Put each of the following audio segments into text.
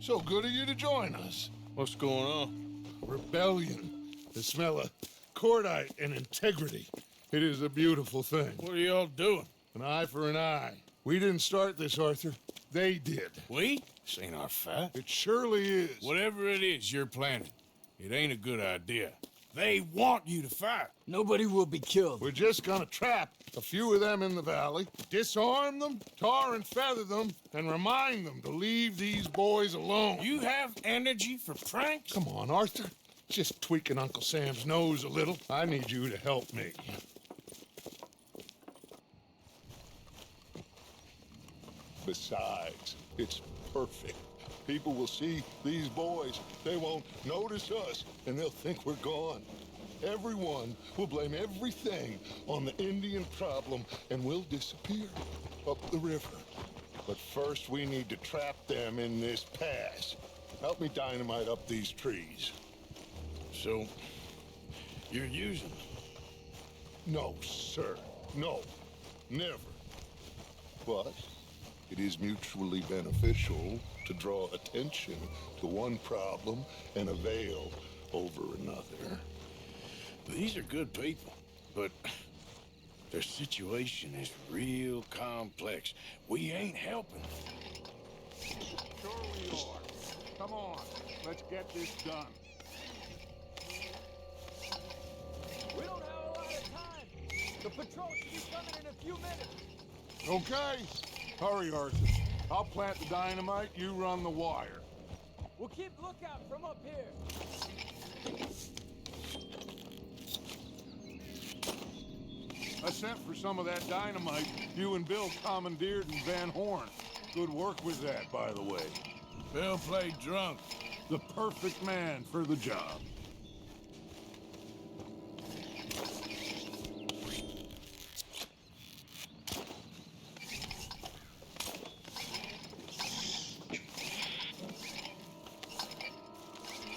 So good of you to join us. What's going on? Rebellion. The smell of cordite and integrity. It is a beautiful thing. What are y'all doing? An eye for an eye. We didn't start this, Arthur. They did. We? This ain't our fight. It surely is. Whatever it is you're planning, it ain't a good idea. They want you to fight. Nobody will be killed. We're just gonna trap a few of them in the valley, disarm them, tar and feather them, and remind them to leave these boys alone. You have energy for pranks? Come on, Arthur. Just tweaking Uncle Sam's nose a little. I need you to help me. Besides, it's perfect. People will see these boys. They won't notice us, and they'll think we're gone. Everyone will blame everything on the Indian problem, and we'll disappear up the river. But first, we need to trap them in this pass. Help me dynamite up these trees. So, you're using them? No, sir. No. Never. But it is mutually beneficial to draw attention to one problem and avail over another. These are good people, but their situation is real complex. We ain't helping. Sure we are. Come on, let's get this done. We don't have a lot of time. The patrol should be coming in a few minutes. Okay. Hurry, Arthur. I'll plant the dynamite, you run the wire. We'll keep lookout from up here. I sent for some of that dynamite you and Bill commandeered in Van Horn. Good work with that, by the way. Bill played drunk. The perfect man for the job.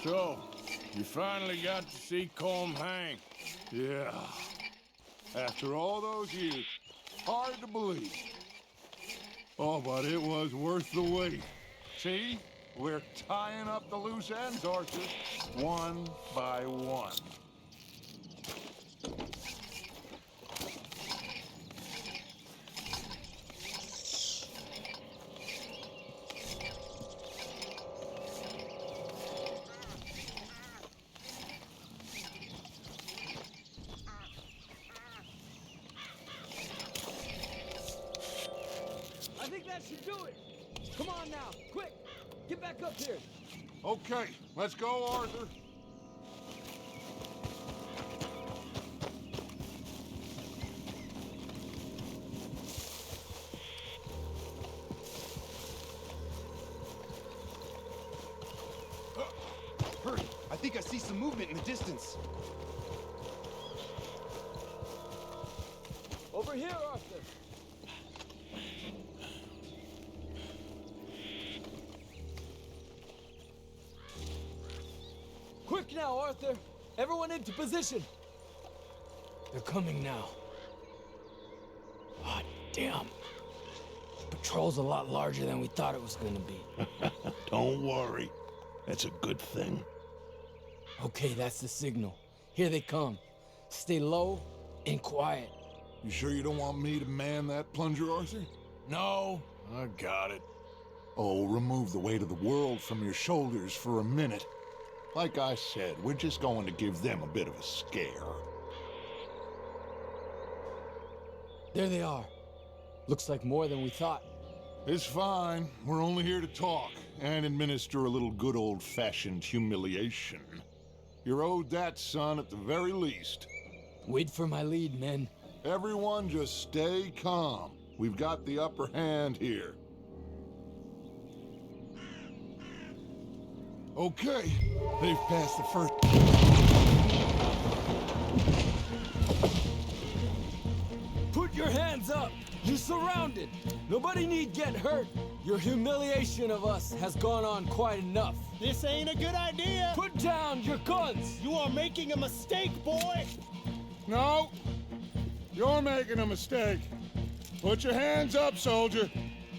So, you finally got to see Colm hang. Yeah. After all those years, hard to believe. Oh, but it was worth the wait. See? We're tying up the loose ends, Arthur. One by one. I think that should do it. Come on now, quick. Get back up here. Okay, let's go, Arthur. Hurry! I think I see some movement in the distance. Over here, Arthur. Quick now, Arthur. Everyone into position. They're coming now. Ah, damn. The patrol's a lot larger than we thought it was gonna be. Don't worry. That's a good thing. Okay, that's the signal. Here they come. Stay low and quiet. You sure you don't want me to man that plunger, Arthur? No, I got it. Oh, remove the weight of the world from your shoulders for a minute. Like I said, we're just going to give them a bit of a scare. There they are. Looks like more than we thought. It's fine. We're only here to talk and administer a little good old-fashioned humiliation. You're owed that, son, at the very least. Wait for my lead, men. Everyone just stay calm. We've got the upper hand here. Okay, they've passed the first... Put your hands up! You're surrounded! Nobody need get hurt! Your humiliation of us has gone on quite enough. This ain't a good idea. Put down your guns! You are making a mistake, boy. No, you're making a mistake. Put your hands up, soldier.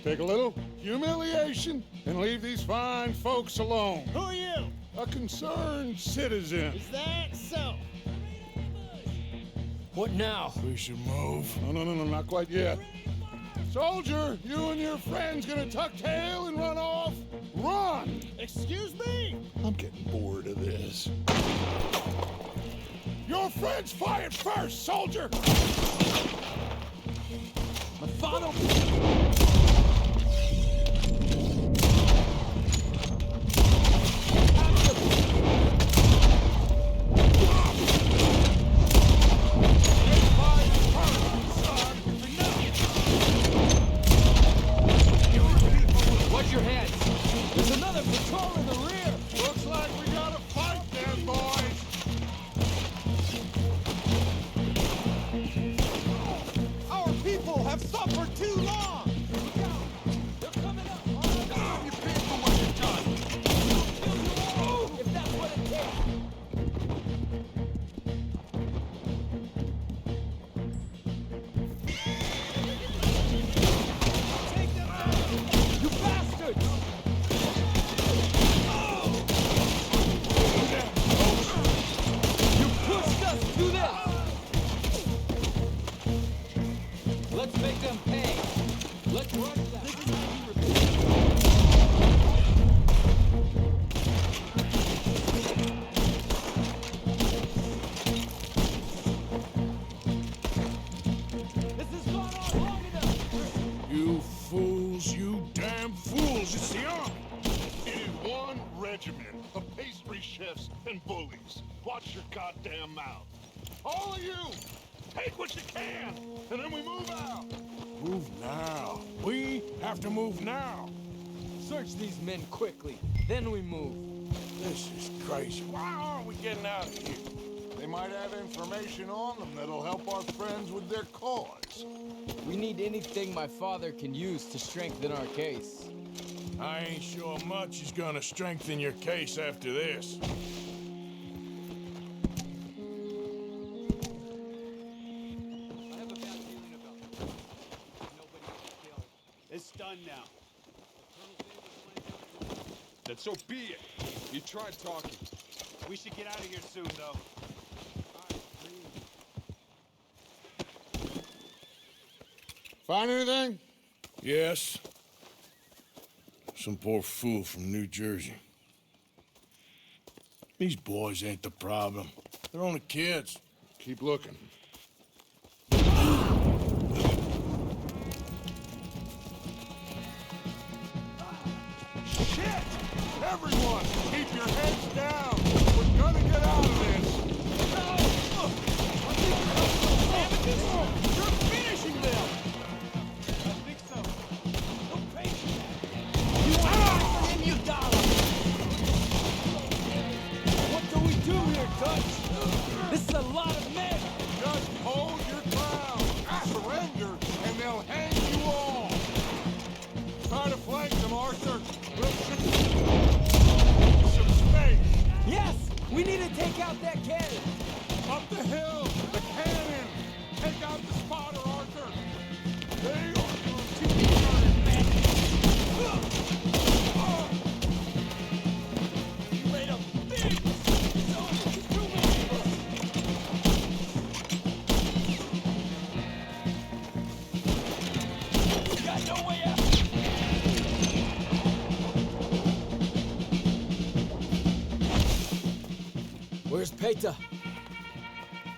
Take a little, humiliation, and leave these fine folks alone. Who are you? A concerned citizen. Is that so? What now? We should move. No, not quite yet. Soldier, you and your friends gonna tuck tail and run off? Run! Excuse me? I'm getting bored of this. Your friends fired first, soldier! My father... Watch your heads! There's another patrol in the rear! Looks like we gotta fight them, boys! Our people have suffered too long! They're coming up! You pay for what you've done! If that's what it takes! Take them out! You bastards! You pushed us to this! Let's make them pay! Let's run that! This has gone on long enough! You fools, you damn fools. It's the army. It is one regiment of pastry chefs and bullies. Watch your goddamn mouth. All of you, take what you can, and then we move out. Move now. We have to move now. Search these men quickly, then we move. This is crazy. Why aren't we getting out of here? They might have information on them that'll help our friends with their cause. We need anything my father can use to strengthen our case. I ain't sure much is gonna strengthen your case after this. It's done now. Then so be it. You tried talking. We should get out of here soon, though. Find anything? Yes. Some poor fool from New Jersey. These boys ain't the problem. They're only kids. Keep looking. Shit! Everyone, keep your heads down. We're gonna get out of this. You're finishing them! I think so. You want for him, you dollar! What do we do here, Dutch? This is a lot of men! Just hold your ground. Surrender, and they'll hang you all. Try to flank them, Arthur. Some space. Yes! We need to take out that cannon! Up the hill, the cannon. Take out the spotter, Arthur. They are your team. You made a big mistake! Too many of us! We got no way out! Where's Peta?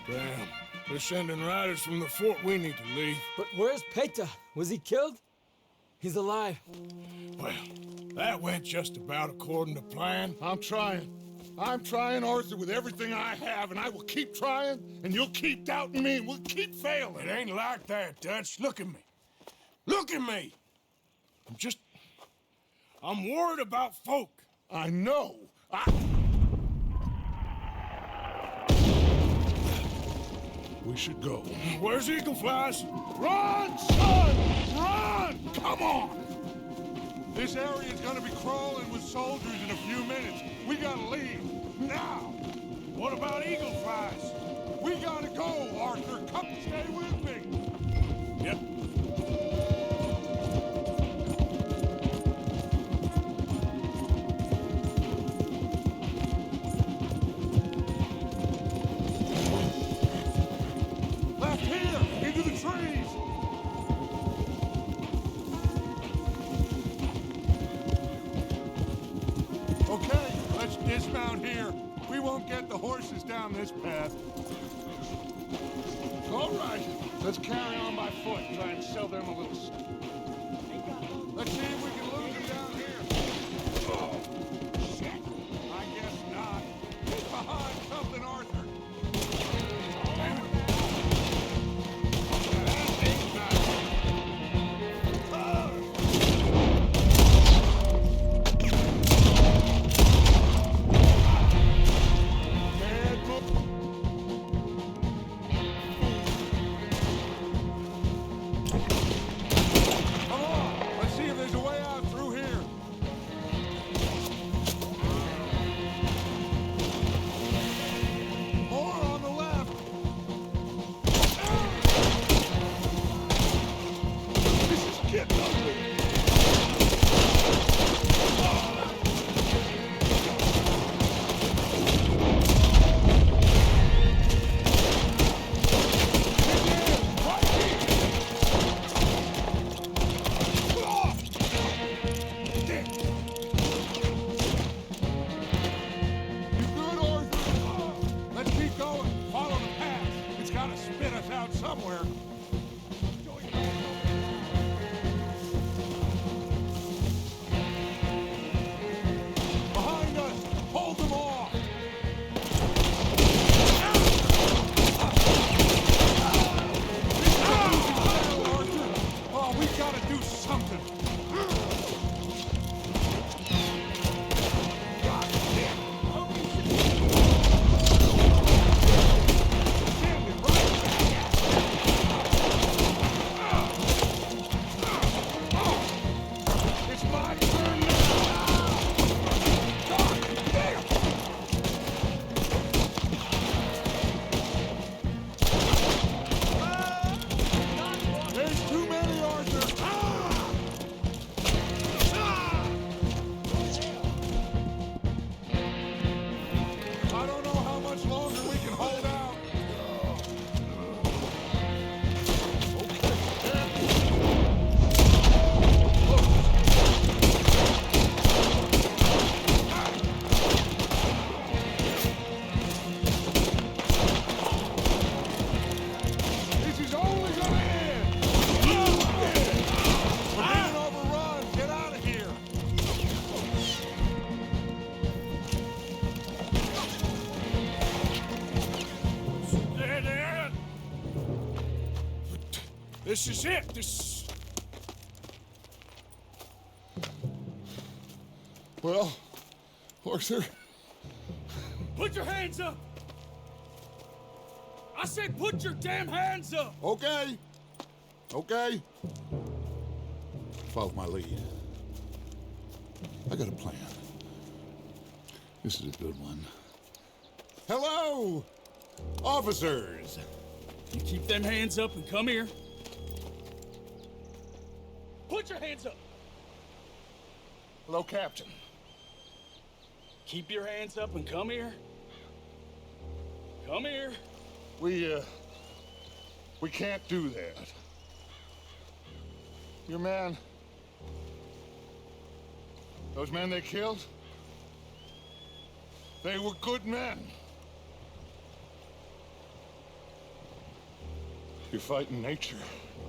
Damn. They're sending riders from the fort. We need to leave. But where's Peta? Was he killed? He's alive. Well, that went just about according to plan. I'm trying, Arthur, with everything I have, and I will keep trying, and you'll keep doubting me, and we'll keep failing. It ain't like that, Dutch. Look at me. Look at me. I'm worried about folk. I know. We should go. Where's Eagle Flies? Run, son! Run! Come on! This area is gonna be crawling with soldiers in a few minutes. We gotta leave. Now! What about Eagle Flies? We gotta go, Arthur. Come stay with me. Yep. out here. We won't get the horses down this path. All right, let's carry on by foot and try and sell them a little stuff. Let's see if we can lose them down here. Oh, shit. I guess not. Get behind something, Arthur. This is it. This. Well, Arthur. Put your hands up! I said put your damn hands up! Okay. Okay. Follow my lead. I got a plan. This is a good one. Hello, officers. You keep them hands up and come here. Put your hands up! Hello, Captain. Keep your hands up and come here. Come here. We can't do that. Your man, those men they killed, they were good men. You're fighting nature,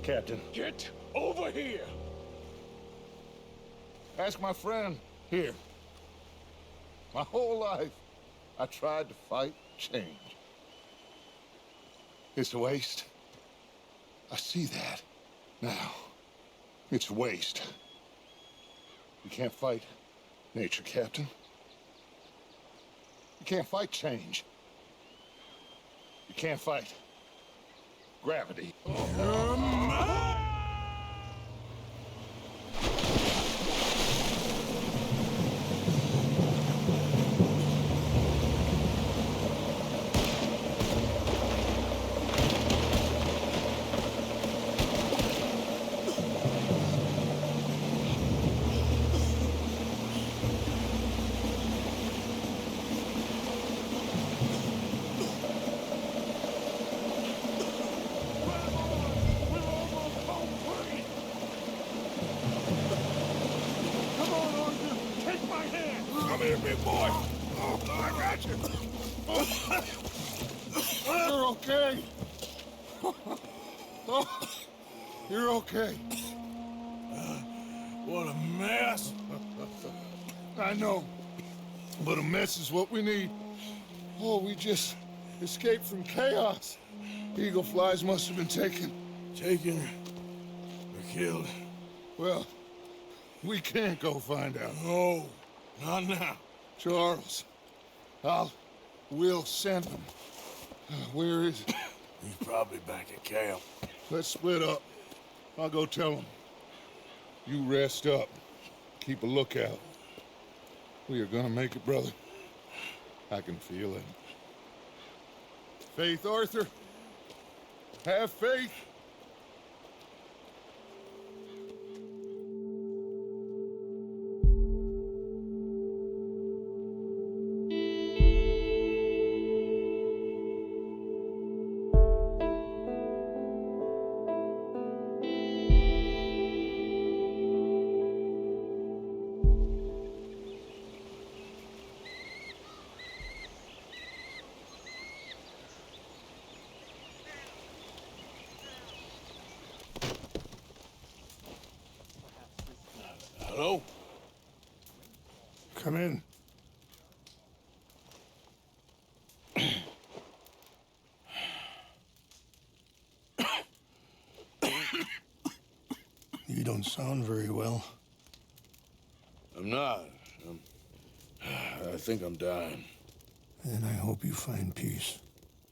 Captain. Get over here. Ask my friend here. My whole life, I tried to fight change. It's a waste. I see that now. It's a waste. You can't fight nature, Captain. You can't fight change. You can't fight gravity. Come here, big boy. I got you. You're okay. Oh, you're okay. What a mess. I know, but a mess is what we need. Oh, we just escaped from chaos. Eagle flies must have been taken. Taken or killed? Well, we can't go find out. No, not now. Charles, we'll send him. Where is he? He's probably back at camp. Let's split up. I'll go tell him. You rest up. Keep a lookout. We are gonna make it, brother. I can feel it. Faith, Arthur. Have faith. Hello? Come in. You don't sound very well. I'm not. I think I'm dying. And I hope you find peace.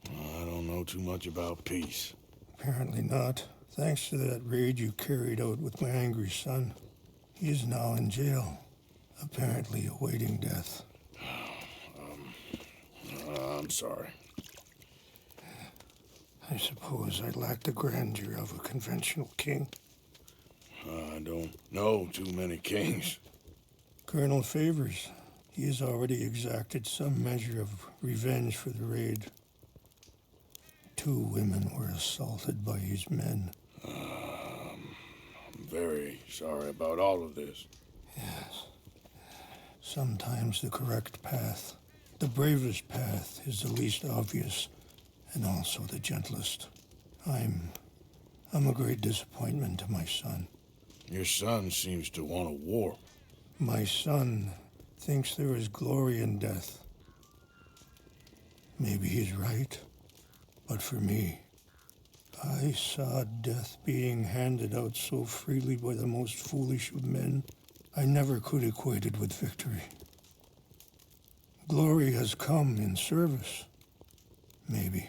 I don't know too much about peace. Apparently not. Thanks to that raid you carried out with my angry son. He is now in jail, apparently awaiting death. I'm sorry. I suppose I lack the grandeur of a conventional king. I don't know too many kings. Colonel Favors, he has already exacted some measure of revenge for the raid. 2 women were assaulted by his men. I'm very sorry about all of this. Yes. Sometimes the correct path, the bravest path, is the least obvious and also the gentlest. I'm a great disappointment to my son. Your son seems to want a war. My son thinks there is glory in death. Maybe he's right, but for me, I saw death being handed out so freely by the most foolish of men, I never could equate it with victory. Glory has come in service. Maybe.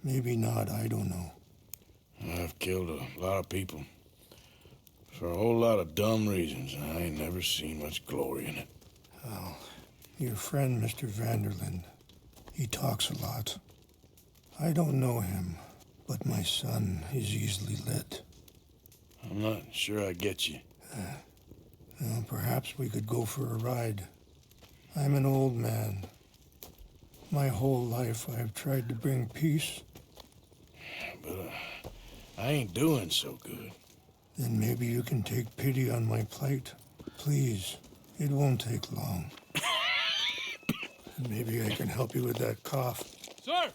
Maybe not, I don't know. I've killed a lot of people. For a whole lot of dumb reasons, and I ain't never seen much glory in it. Well, your friend, Mr. Vanderlyn, he talks a lot. I don't know him, but my son is easily led. I'm not sure I get you. Well, perhaps we could go for a ride. I'm an old man. My whole life I've tried to bring peace. But I ain't doing so good. Then maybe you can take pity on my plight. Please, it won't take long. And maybe I can help you with that cough. Sir!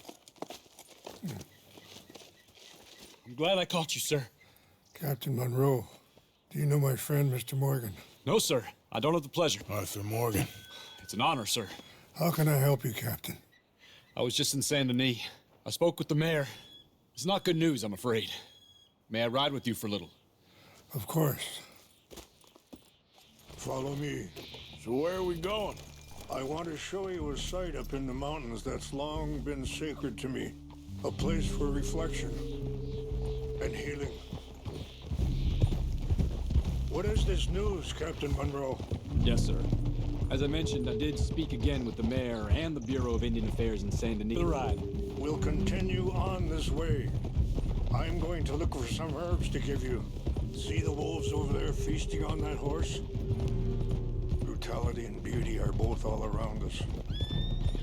I'm glad I caught you, sir. Captain Monroe, do you know my friend, Mr. Morgan? No, sir. I don't have the pleasure. Arthur Morgan. It's an honor, sir. How can I help you, Captain? I was just in Saint Denis. I spoke with the mayor. It's not good news, I'm afraid. May I ride with you for a little? Of course. Follow me. So where are we going? I want to show you a site up in the mountains that's long been sacred to me. A place for reflection and healing. What is this news, Captain Monroe? Yes, sir. As I mentioned, I did speak again with the mayor and the Bureau of Indian Affairs in Saint Denis. The ride. We'll continue on this way. I'm going to look for some herbs to give you. See the wolves over there feasting on that horse? Brutality and beauty are both all around us.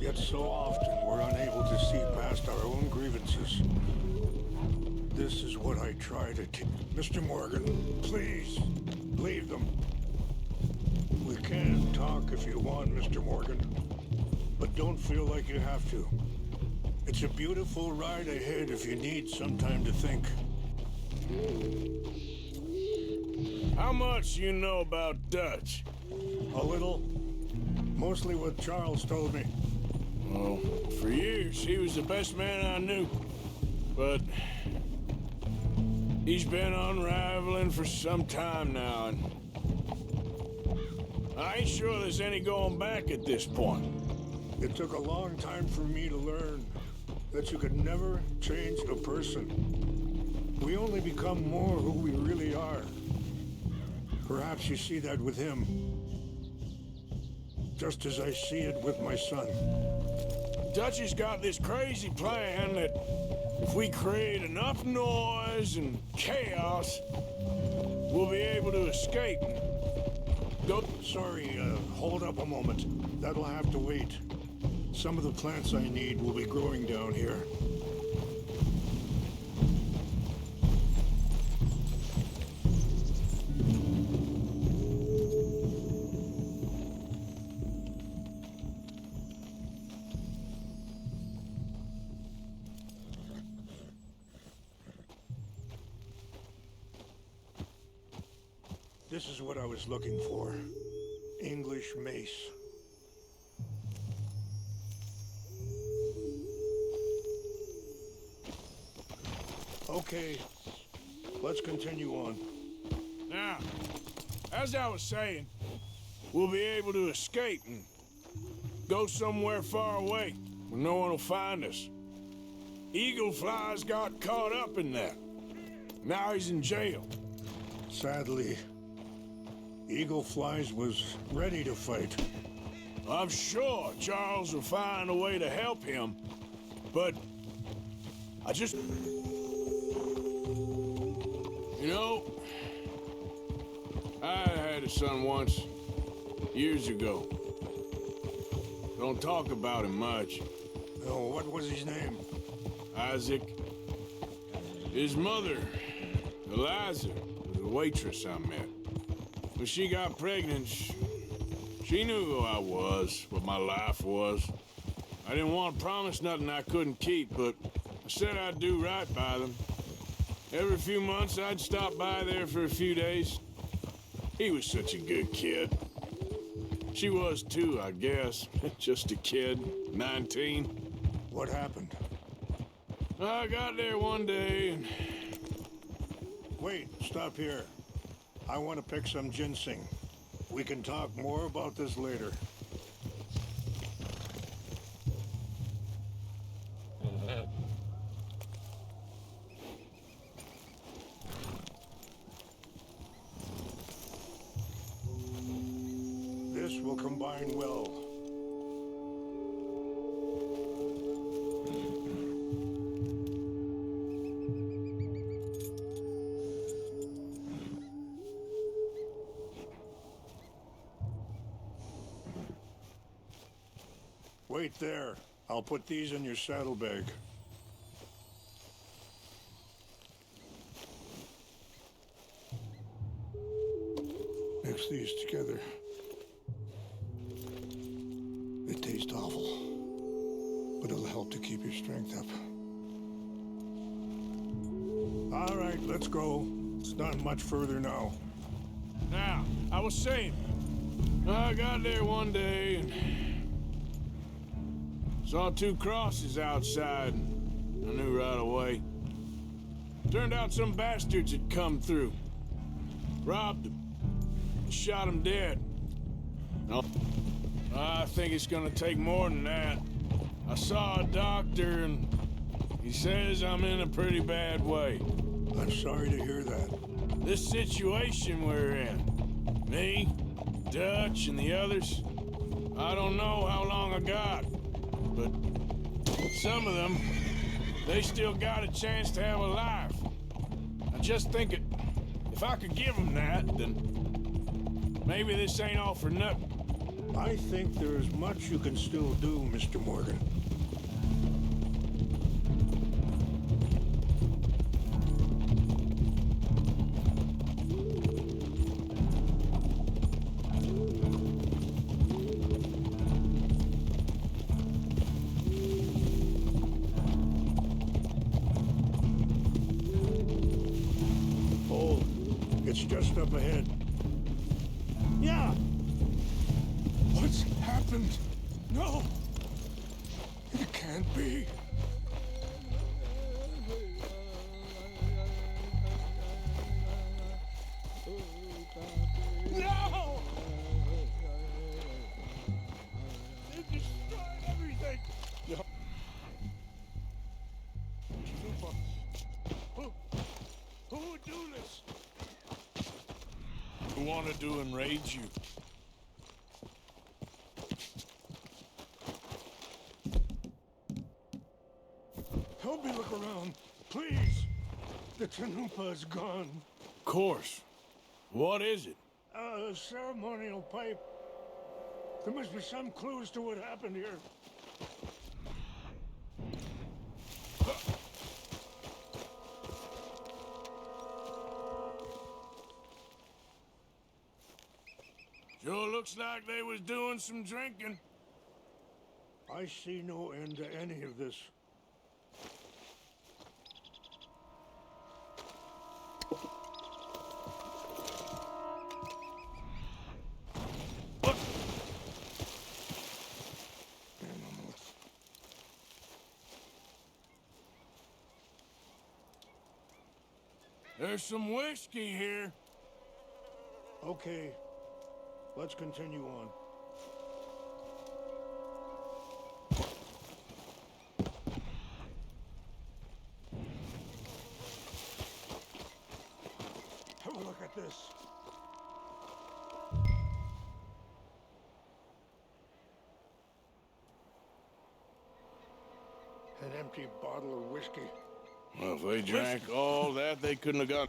Yet so often we're unable to see past our own grievances. This is what I try to teach. Mr. Morgan, please, leave them. We can talk if you want, Mr. Morgan. but don't feel like you have to. It's a beautiful ride ahead if you need some time to think. How much you know about Dutch? A little. Mostly what Charles told me. Well, for years, he was the best man I knew. But he's been unraveling for some time now, and I ain't sure there's any going back at this point. It took a long time for me to learn that you could never change a person. We only become more who we really are. Perhaps you see that with him, just as I see it with my son. Dutchy's got this crazy plan that if we create enough noise and chaos, we'll be able to escape and go... Sorry, hold up a moment. That'll have to wait. Some of the plants I need will be growing down here. This is what I was looking for. English mace. Okay, let's continue on. Now, as I was saying, we'll be able to escape and go somewhere far away where no one will find us. Eagle Fly's got caught up in that. Now he's in jail. Sadly, Eagle Flies was ready to fight. I'm sure Charles will find a way to help him, but I just... You know, I had a son once, years ago. Don't talk about him much. Oh, what was his name? Isaac. His mother, Eliza, was a waitress I met. When she got pregnant, she knew who I was, what my life was. I didn't want to promise nothing I couldn't keep, but I said I'd do right by them. Every few months, I'd stop by there for a few days. He was such a good kid. She was too, I guess. Just a kid, 19. What happened? I got there one day and... Wait, stop here. I want to pick some ginseng. We can talk more about this later. This will combine well. Wait there. I'll put these in your saddlebag. Mix these together. It tastes awful, but it'll help to keep your strength up. All right, let's go. It's not much further now. Now, I was saying, I got there one day and saw two crosses outside. I knew right away. Turned out some bastards had come through. Robbed them. Shot them dead. No, I think it's gonna take more than that. I saw a doctor and he says I'm in a pretty bad way. I'm sorry to hear that. This situation we're in, me, Dutch, and the others, I don't know how long I got, but some of them, they still got a chance to have a life. I just think if I could give them that, then maybe this ain't all for nothing. I think there's much you can still do, Mr. Morgan. just up ahead. Yeah! What's happened? No! It can't be. No! They destroyed everything! Who would do this? Who wanted to enrage you? Help me look around, please. The Tanupa is gone. Of course. What is it? A ceremonial pipe. There must be some clues to what happened here. Sure looks like they was doing some drinking. I see no end to any of this. There's some whiskey here. Okay, let's continue on. Have a look at this. An empty bottle of whiskey. Well, if they drank all that, they couldn't have got...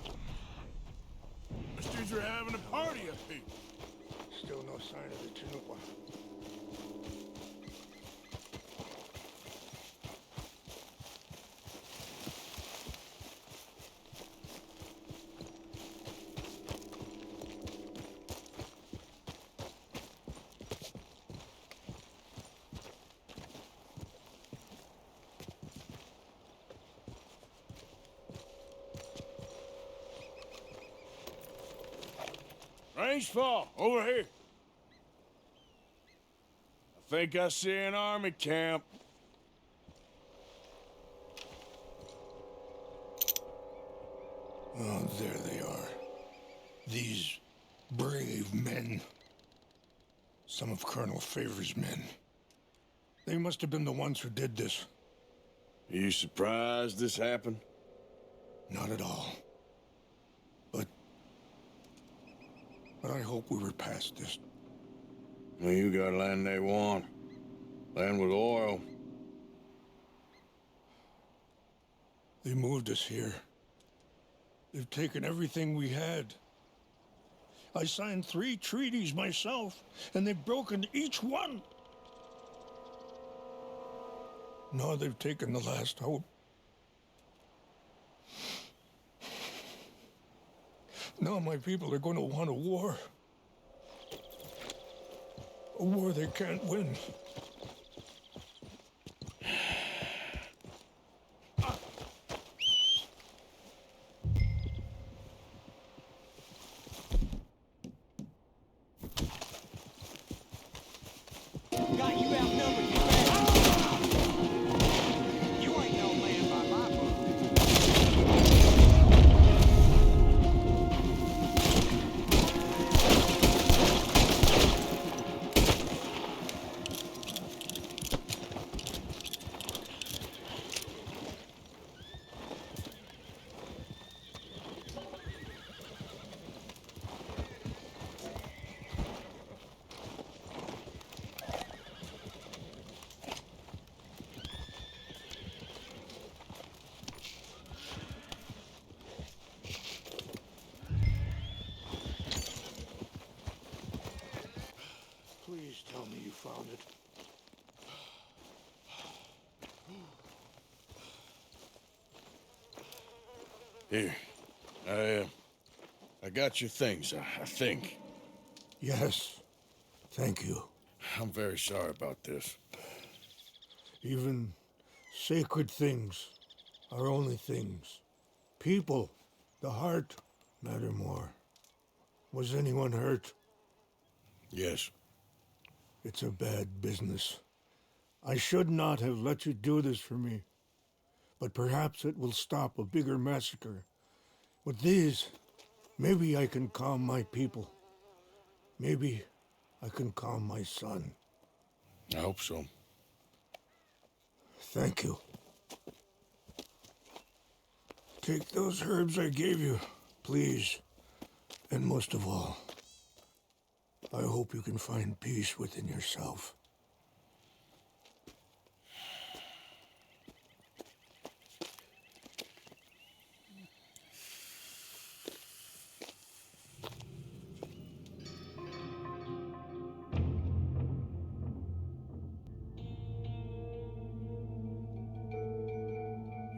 These dudes were having a party up here. Still no sign of the Tanupa. Range fall, over here. I think I see an army camp. Oh, there they are. These brave men. Some of Colonel Favor's men. They must have been the ones who did this. Are you surprised this happened? Not at all. But I hope we were past this. Well, you got land they want. Land with oil. They moved us here. They've taken everything we had. I signed 3 treaties myself, and they've broken each one. Now they've taken the last hope. Now my people are going to want a war. A war they can't win. Got you outnumbered, you bastard. You ain't no man by my book. Please tell me you found it. Here. I got your things, I think. Yes. Thank you. I'm very sorry about this. Even sacred things are only things. People, the heart, matter more. Was anyone hurt? Yes. It's a bad business. I should not have let you do this for me. But perhaps it will stop a bigger massacre. With these, maybe I can calm my people. Maybe I can calm my son. I hope so. Thank you. Take those herbs I gave you, please. And most of all, I hope you can find peace within yourself.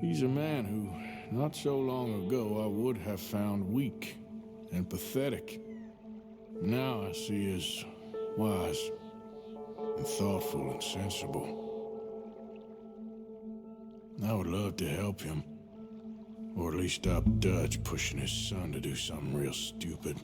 He's a man who, not so long ago, I would have found weak and pathetic. Now I see as wise and thoughtful and sensible. I would love to help him, or at least stop Dutch pushing his son to do something real stupid.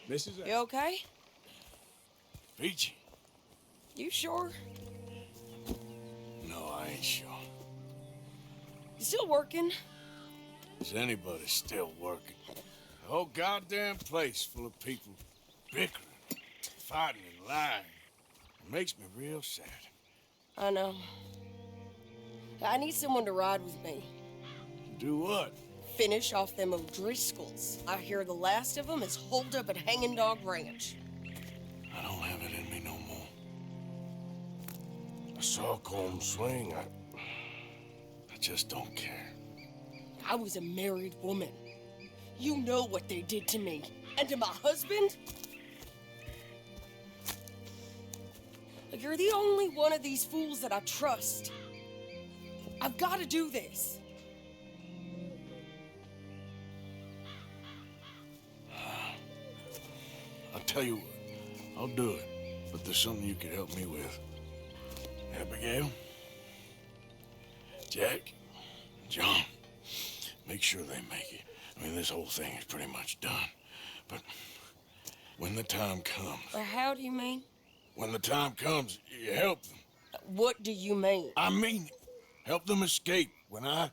Mrs. You okay? Peachy? You sure? No, I ain't sure. You still working? Is anybody still working? The whole goddamn place full of people bickering, fighting, and lying. It makes me real sad. I know. I need someone to ride with me. Do what? Finish off them O'Driscolls. I hear the last of them is holed up at Hanging Dog Ranch. I don't have it in me no more. I saw Colm swing. I just don't care. I was a married woman. You know what they did to me. And to my husband? Like, you're the only one of these fools that I trust. I've got to do this. I'll tell you what, I'll do it. But there's something you could help me with. Abigail, Jack, John, make sure they make it. I mean, this whole thing is pretty much done. But when the time comes... How do you mean? When the time comes, you help them. What do you mean? I mean it. Help them escape. When I...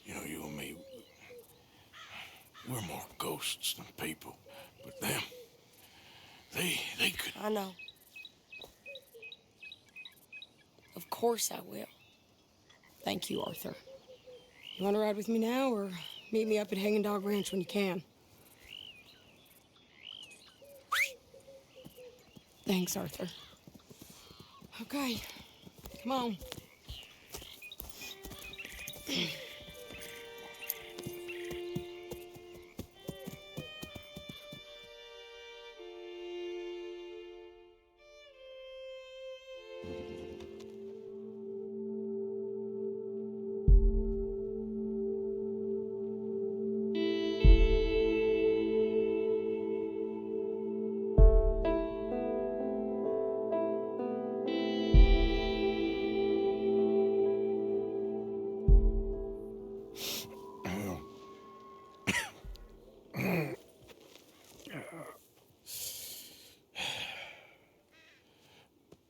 You know, you and me, we're more ghosts than people. But them, they could... I know. Of course I will. Thank you, Arthur. You want to ride with me now, or meet me up at Hanging Dog Ranch when you can? Thanks, Arthur. Okay, come on.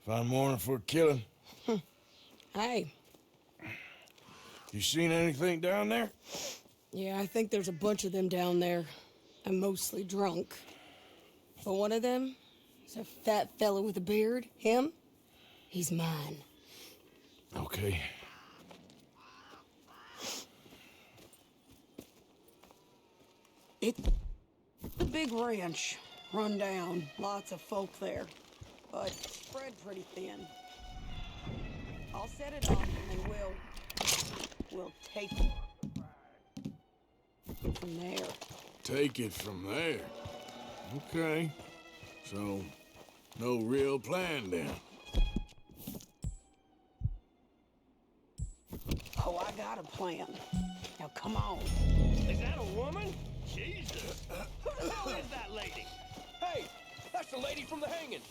Fine morning for a killing. Hey. You seen anything down there? Yeah, I think there's a bunch of them down there. I'm mostly drunk. But one of them is a fat fella with a beard. Him, he's mine. Okay. It's a big ranch, run down, lots of folk there, but spread pretty thin. I'll set it up and we'll take it from there. Take it from there. Okay. So, no real plan then. Oh, I got a plan. Now come on. Is that a woman? Jesus. Who the hell is that lady? Hey, That's the lady from the hanging.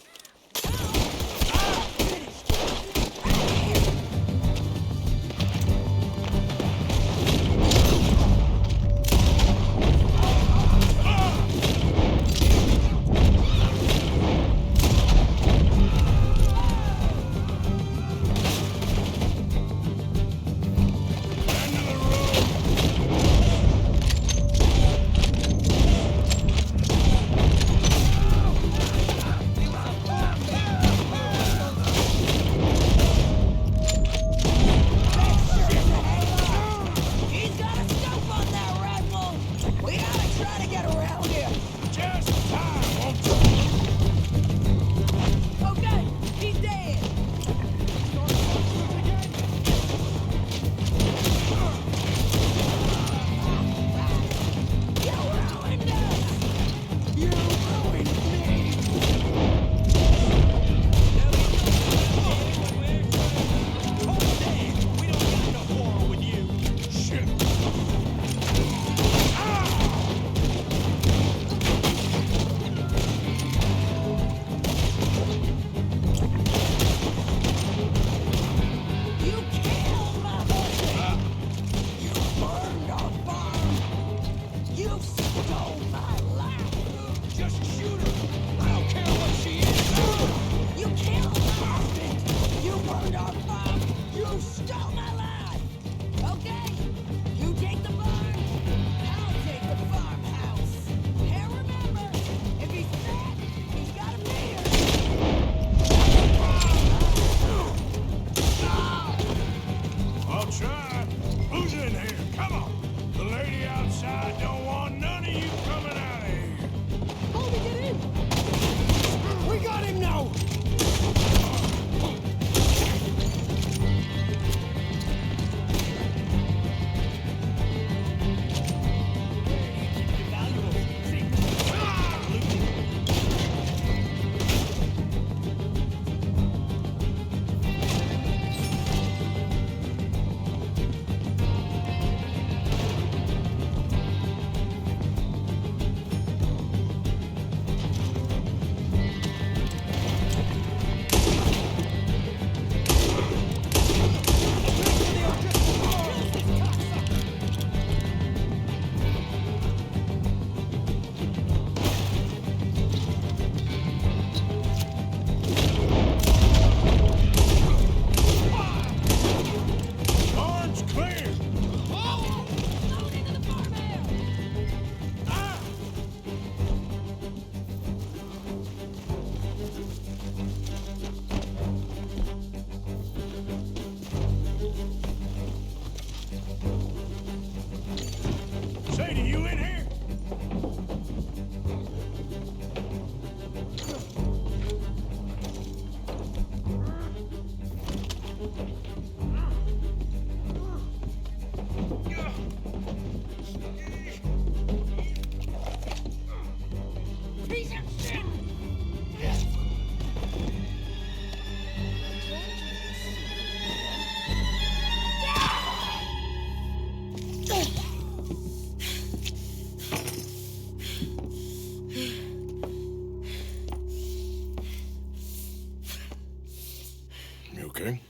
Okay?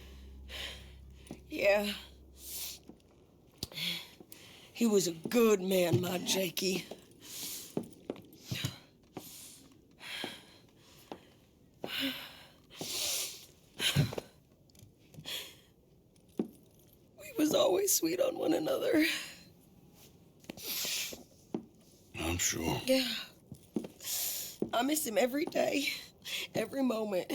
Yeah. He was a good man, my Jakey. We was always sweet on one another. I'm sure. Yeah. I miss him every day, every moment.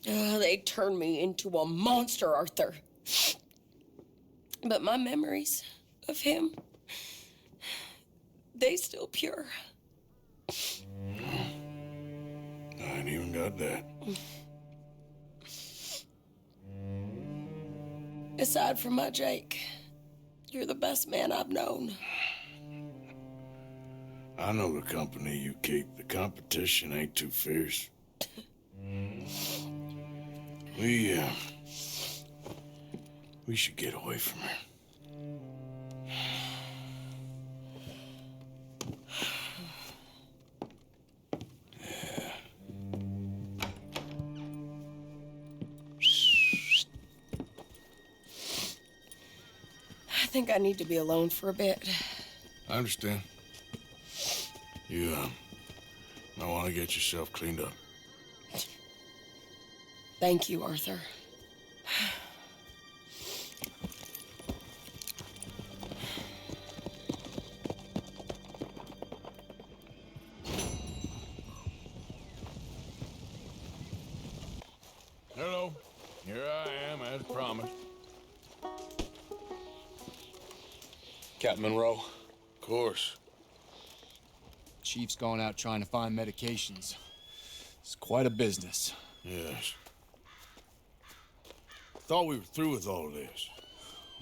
They turned me into a monster, Arthur. But my memories of him, they still pure. I ain't even got that. Aside from my Jake, you're the best man I've known. I know the company you keep. The competition ain't too fierce. We should get away from her. think I need to be alone for a bit. I understand. You, might want to get yourself cleaned up. Thank you, Arthur. Hello. Here I am, as promised. Captain Monroe, Of course. Chief's gone out trying to find medications. It's quite a business. Yes. Thought we were through with all of this.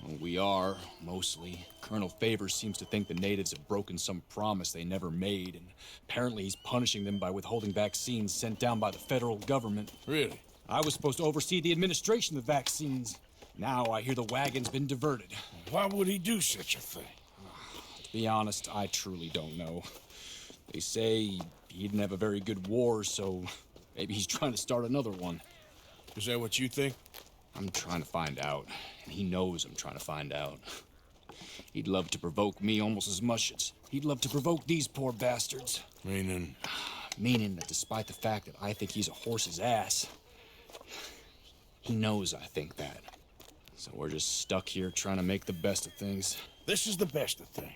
Well, we are, mostly. Colonel Favors seems to think the natives have broken some promise they never made, and apparently he's punishing them by withholding vaccines sent down by the federal government. Really? I was supposed to oversee the administration of the vaccines. Now I hear the wagon's been diverted. Why would he do such a thing? To be honest, I truly don't know. They say he didn't have a very good war, so maybe he's trying to start another one. Is that what you think? I'm trying to find out, and he knows I'm trying to find out. He'd love to provoke me almost as much as he'd love to provoke these poor bastards. Meaning? Meaning that despite the fact that I think he's a horse's ass, he knows I think that. So we're just stuck here trying to make the best of things. This is the best of things.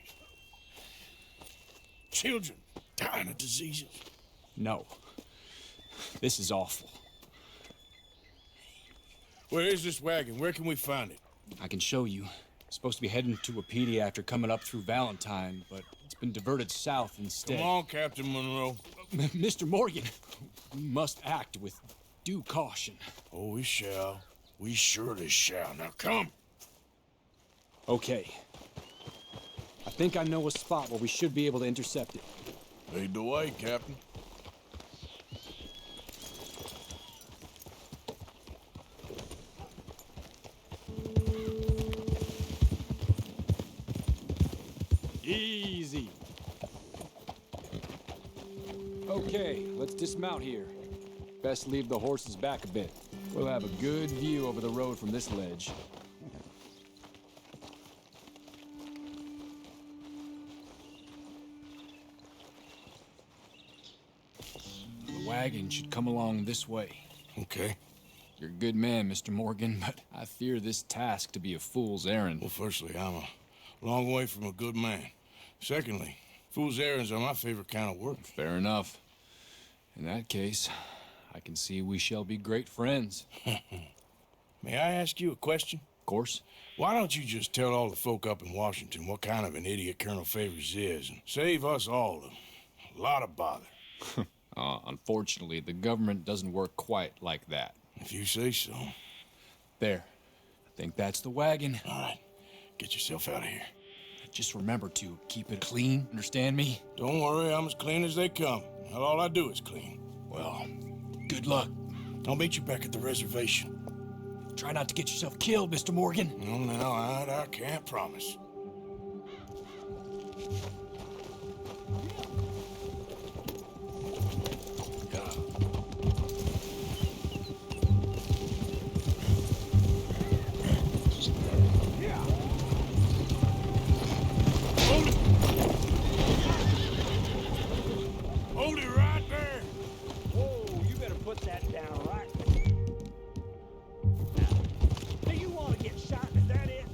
Children dying of diseases. No. This is awful. Where is this wagon? Where can we find it? I can show you. It's supposed to be heading to a PD after coming up through Valentine, but it's been diverted south instead. Come on, Captain Monroe. Mr. Morgan, we must act with due caution. Oh, we shall. We surely shall. Now come. Okay. I think I know a spot where we should be able to intercept it. Lead the way, Captain. Easy. Okay, let's dismount here. Best leave the horses back a bit. We'll have a good view over the road from this ledge. The wagon should come along this way. Okay. You're a good man, Mr. Morgan, but I fear this task to be a fool's errand. Well, firstly, I'm a long way from a good man. Secondly, fool's errands are my favorite kind of work. Fair enough. In that case, I can see we shall be great friends. May I ask you a question? Of course. Why don't you just tell all the folk up in Washington what kind of an idiot Colonel Favors is and save us all a lot of bother? Unfortunately, the government doesn't work quite like that. If you say so. There. I think that's the wagon. All right. Get yourself out of here. Just remember to keep it clean, understand me? Don't worry, I'm as clean as they come. Not all I do is clean. Well, good luck. I'll meet you back at the reservation. Try not to get yourself killed, Mr. Morgan. No, now, I can't promise. Hold it right there. Whoa, you better put that down right. Do you want to get shot? Is that it?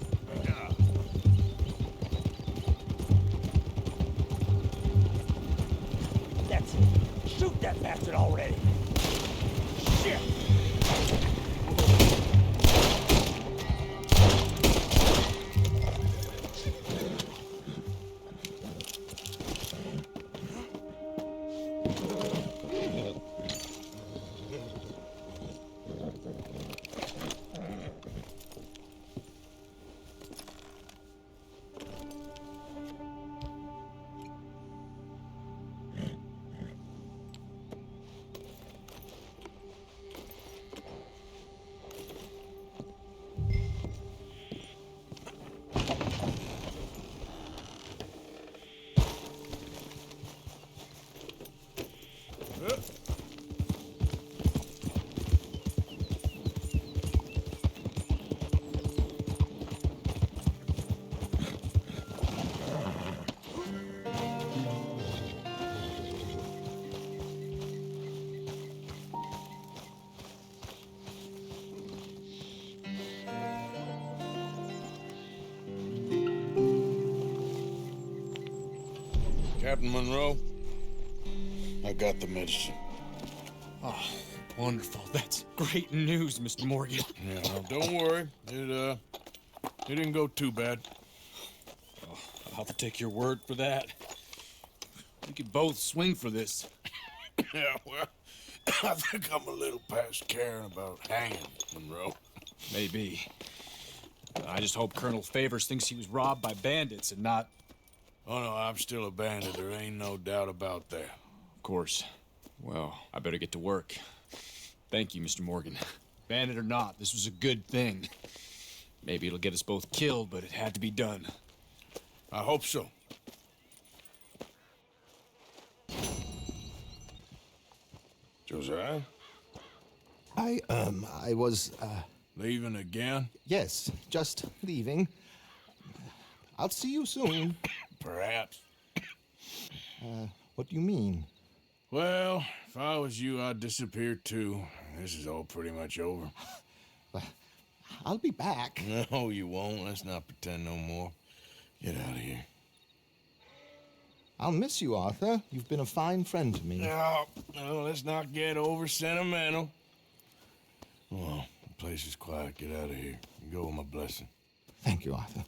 That's it. Shoot that bastard already. Shit! Captain Monroe, I got the medicine. Oh, wonderful. That's great news, Mr. Morgan. Yeah, well, don't worry. It didn't go too bad. Oh, I'll have to take your word for that. We could both swing for this. Yeah, well, I think I'm a little past caring about hanging, Monroe. Maybe. I just hope Colonel Favors thinks he was robbed by bandits and not... Oh, no, I'm still a bandit. There ain't no doubt about that. Of course. Well, I better get to work. Thank you, Mr. Morgan. Bandit or not, this was a good thing. Maybe it'll get us both killed, but it had to be done. I hope so. Josiah? I was, Leaving again? yes, just leaving. I'll see you soon. Perhaps. What do you mean? Well, if I was you, I'd disappear too. This is all pretty much over. I'll be back. No, you won't. Let's not pretend no more. Get out of here. I'll miss you, Arthur. You've been a fine friend to me. No, let's not get over sentimental. Well, the place is quiet. Get out of here. You go with my blessing. Thank you, Arthur.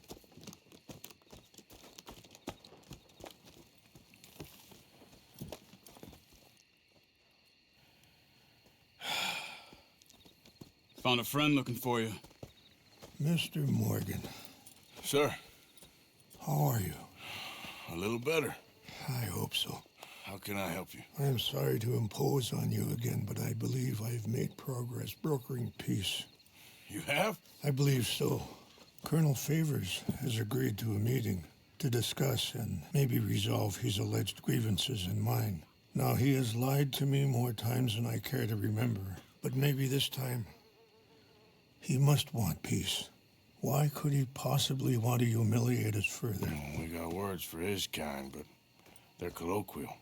Found a friend looking for you. Mr. Morgan, Sir, how are you? a little better. I hope so. How can I help you? I'm sorry to impose on you again, but I believe I've made progress brokering peace. You have? I believe so. Colonel Favors has agreed to a meeting to discuss and maybe resolve his alleged grievances and mine. Now, he has lied to me more times than I care to remember, but maybe this time he must want peace. Why could he possibly want to humiliate us further? We got words for his kind, but they're colloquial.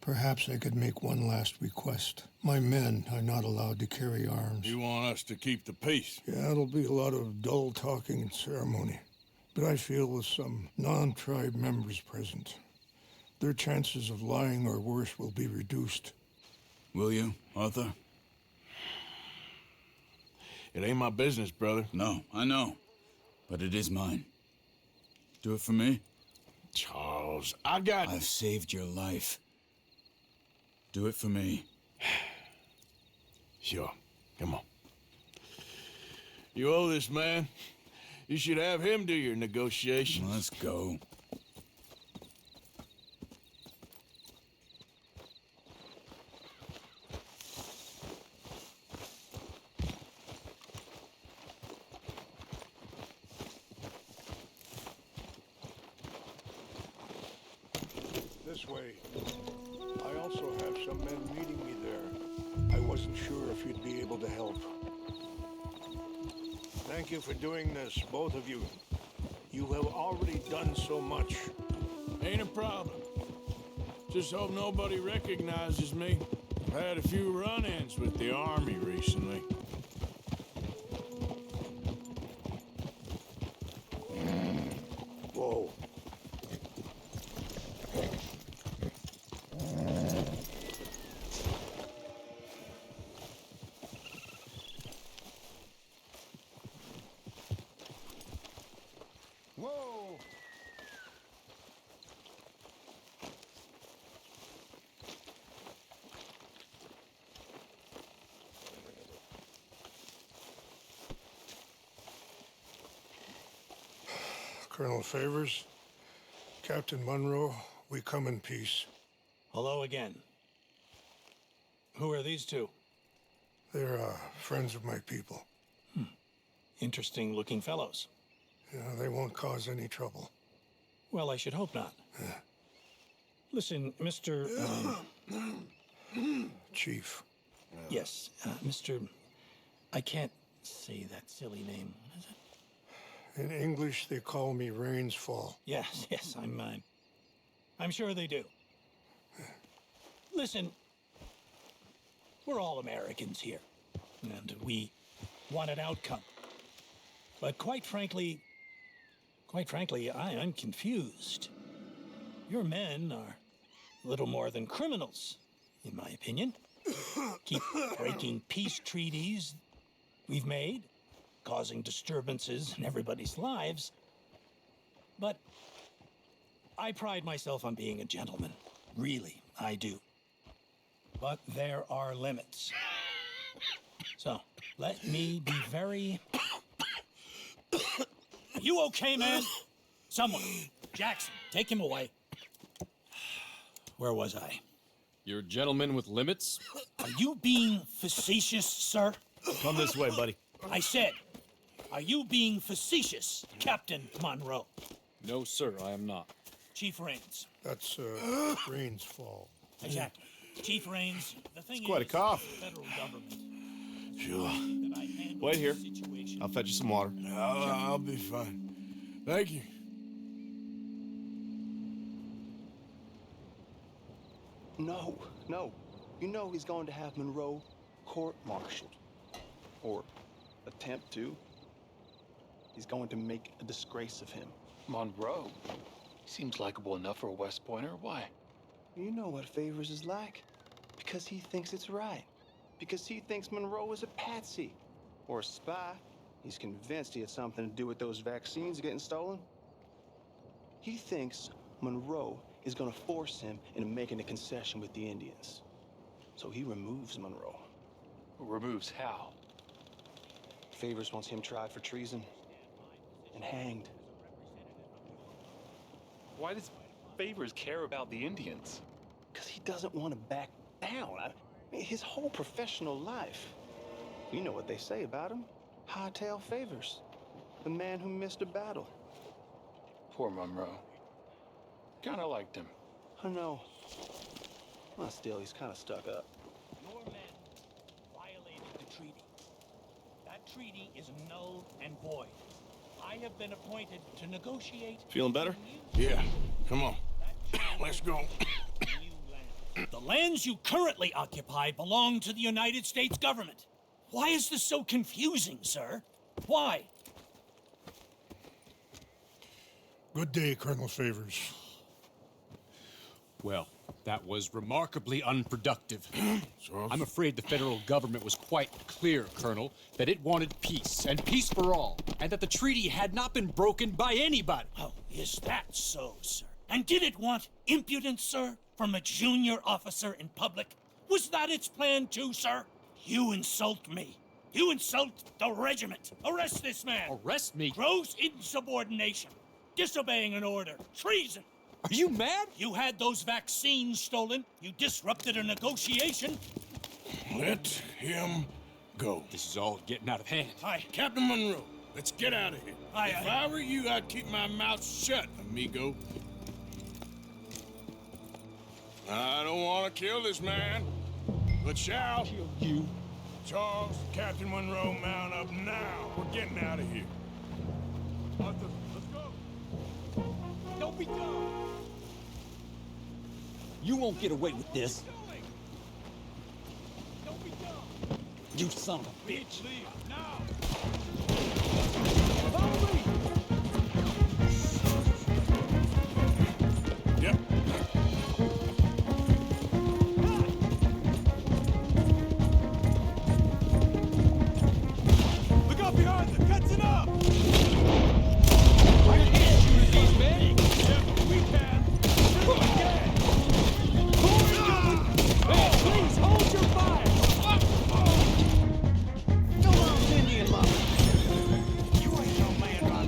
Perhaps I could make one last request. My men are not allowed to carry arms. You want us to keep the peace? Yeah, it'll be a lot of dull talking and ceremony. But I feel with some non-tribe members present, their chances of lying or worse will be reduced. Will you, Arthur? It ain't my business, brother. No, I know. But it is mine. Do it for me? Charles, I've saved your life. Do it for me. Sure. Come on. You owe this man. You should have him do your negotiations. Let's go. This way. I also have some men meeting me there. I wasn't sure if you'd be able to help. Thank you for doing this, both of you. You have already done so much. Ain't a problem. Just hope nobody recognizes me. I've had a few run-ins with the army recently. Whoa. Whoa! Colonel Favors, Captain Monroe, we come in peace. Hello again. Who are these two? They're friends of my people. Interesting looking fellows. Yeah, they won't cause any trouble. Well, I should hope not. Listen, Mr. Chief. Yes, Mr. I can't say that silly name. What is it? In English, they call me Rains Fall. Yes, I'm sure they do. Listen, we're all Americans here, and we want an outcome. But quite frankly, I'm confused. Your men are little more than criminals, in my opinion. Keep breaking peace treaties we've made, causing disturbances in everybody's lives. But I pride myself on being a gentleman. Really, I do. But there are limits. So, let me be very... Are you okay, man? Someone. Jackson, take him away. Where was I? You're a gentleman with limits? Are you being facetious, sir? Come this way, buddy. I said, are you being facetious, Captain Monroe? No, sir, I am not. Chief Raines. That's Rain's fault. Exactly. Chief Raines, the thing It's quite a is, cough. the federal government. Sure. that I handle Wait here. the situation. I'll fetch you some water. I'll be fine. Thank you. No, no. You know he's going to have Monroe court-martialed. Or attempt to. He's going to make a disgrace of him. Monroe? He seems likable enough for a West Pointer. Why? You know what Favors is like. Because he thinks it's right. Because he thinks Monroe is a patsy. Or a spy. He's convinced he had something to do with those vaccines getting stolen. He thinks Monroe is gonna force him into making a concession with the Indians. So he removes Monroe. Removes how? Favors wants him tried for treason and hanged. Why does Favors care about the Indians? Because he doesn't want to back down. His whole professional life. You know what they say about him. Hightail Favors. The man who missed a battle. Poor Monroe. Kinda liked him. I know. Well, still, he's kind of stuck up. Your men violated the treaty. That treaty is null and void. I have been appointed to negotiate... Feeling better? Yeah, come on. Let's go. The lands you currently occupy belong to the United States government. Why is this so confusing, sir? Why? Good day, Colonel Favors. Well, that was remarkably unproductive. I'm afraid the federal government was quite clear, Colonel, that it wanted peace, and peace for all, and that the treaty had not been broken by anybody. Oh, is that so, sir? And did it want impudence, sir, from a junior officer in public? Was that its plan too, sir? You insult me. You insult the regiment. Arrest this man. Arrest me? Gross insubordination. Disobeying an order. Treason. Are you mad? You had those vaccines stolen. You disrupted a negotiation. Let him go. This is all getting out of hand. Aye. Captain Monroe, let's get out of here. Aye, If aye. I were you, I'd keep my mouth shut, amigo. I don't want to kill this man, but shall. Kill you. Charles, Captain Monroe, mount up now. We're getting out of here. Arthur, let's go. Don't be dumb. You won't get away with this. Don't be dumb. You son of a bitch. Leave now. Yep. Look out behind them. Catching up. I can't shoot these men. Yep, we can. Shoot again. Hey, please hold your fire. No, Indian mama. You ain't no man by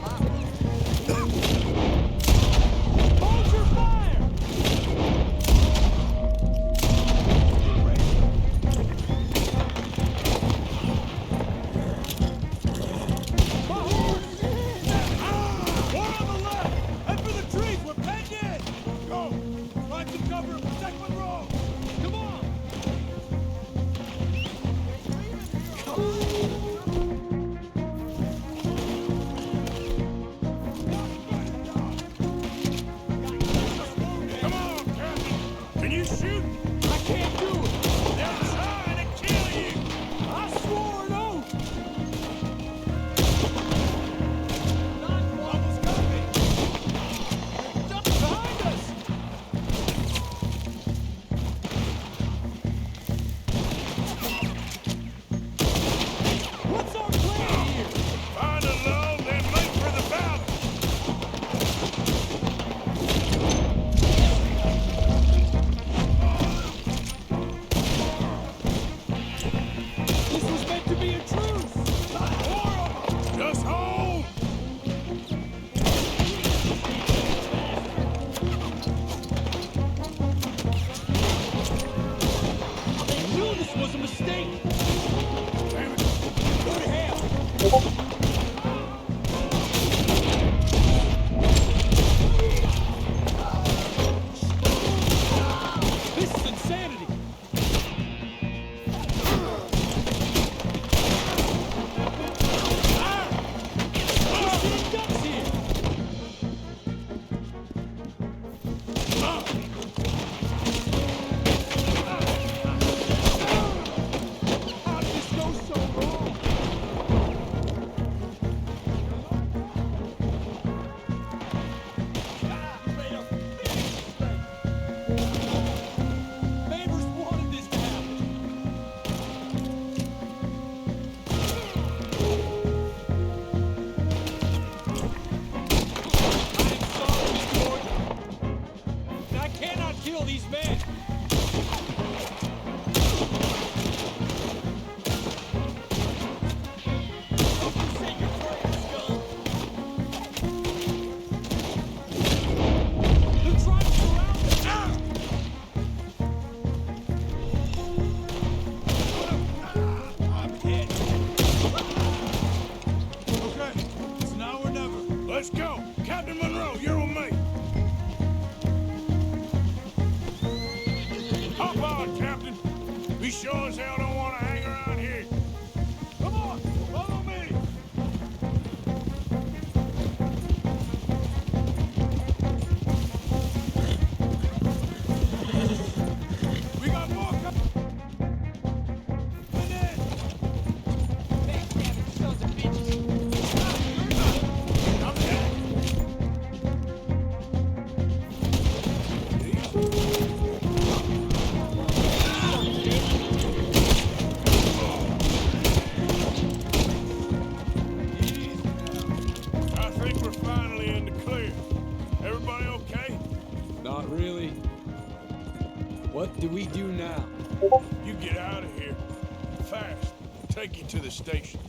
take you to the station.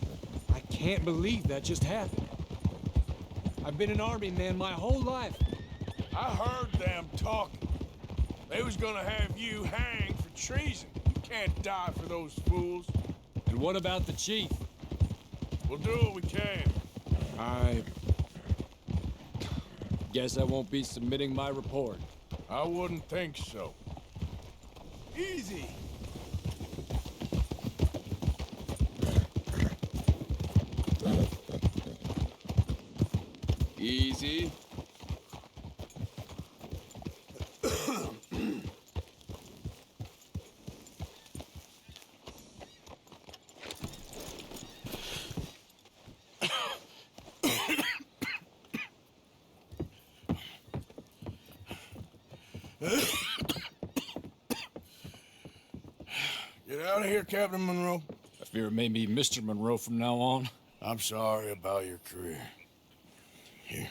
I can't believe that just happened. I've been an army man my whole life. I heard them talking. They was gonna have you hanged for treason. You can't die for those fools. And what about the chief? We'll do what we can. I guess I won't be submitting my report. I wouldn't think so. Easy. Easy. Get out of here, Captain Monroe. I fear it may be Mr. Monroe from now on. I'm sorry about your career. Here.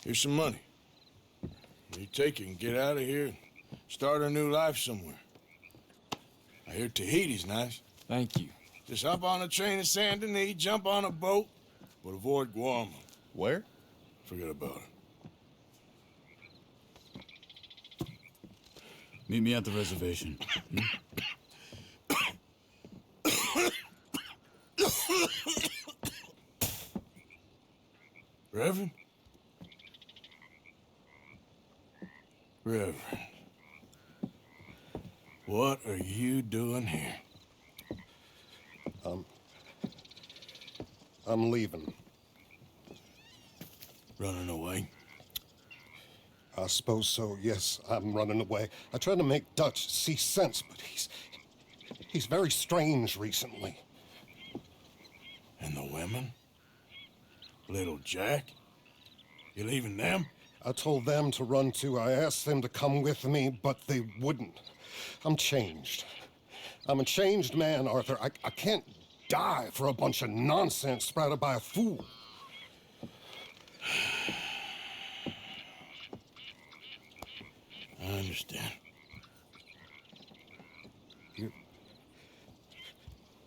Here's some money. You take it and get out of here and start a new life somewhere. I hear Tahiti's nice. Thank you. Just hop on a train to Saint Denis, jump on a boat, but avoid Guam. Where? Forget about it. Meet me at the reservation. Reverend? Reverend. What are you doing here? I'm leaving. Running away? I suppose so, yes. I'm running away. I tried to make Dutch see sense, but he's very strange recently. And the women? Little Jack? You leaving them? I told them to run too. I asked them to come with me, but they wouldn't. I'm changed. I'm a changed man, Arthur. I can't die for a bunch of nonsense sprouted by a fool. I understand.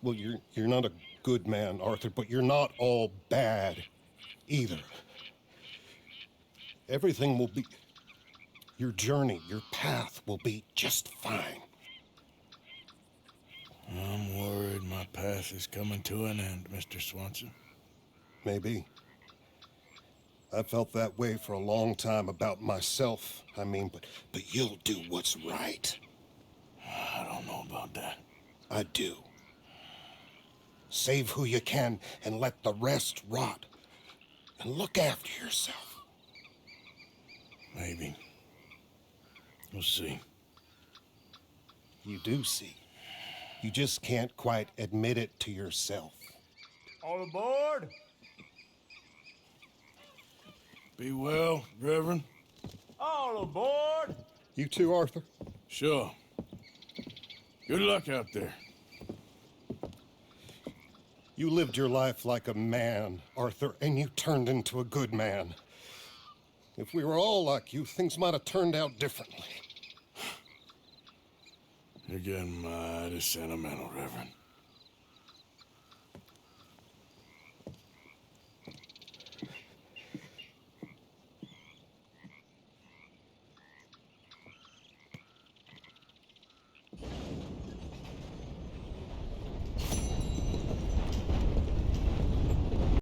You're not a good man, Arthur, but you're not all bad either. Everything will be... Your journey, your path will be just fine. I'm worried my path is coming to an end, Mr. Swanson. Maybe. I felt that way for a long time about myself, I mean, but you'll do what's right. I don't know about that. I do. Save who you can and let the rest rot. And look after yourself. Maybe. We'll see. You do see. You just can't quite admit it to yourself. All aboard? Be well, Reverend. All aboard? You too, Arthur? Sure. Good luck out there. You lived your life like a man, Arthur, and you turned into a good man. If we were all like you, things might have turned out differently. You're getting mighty sentimental, Reverend.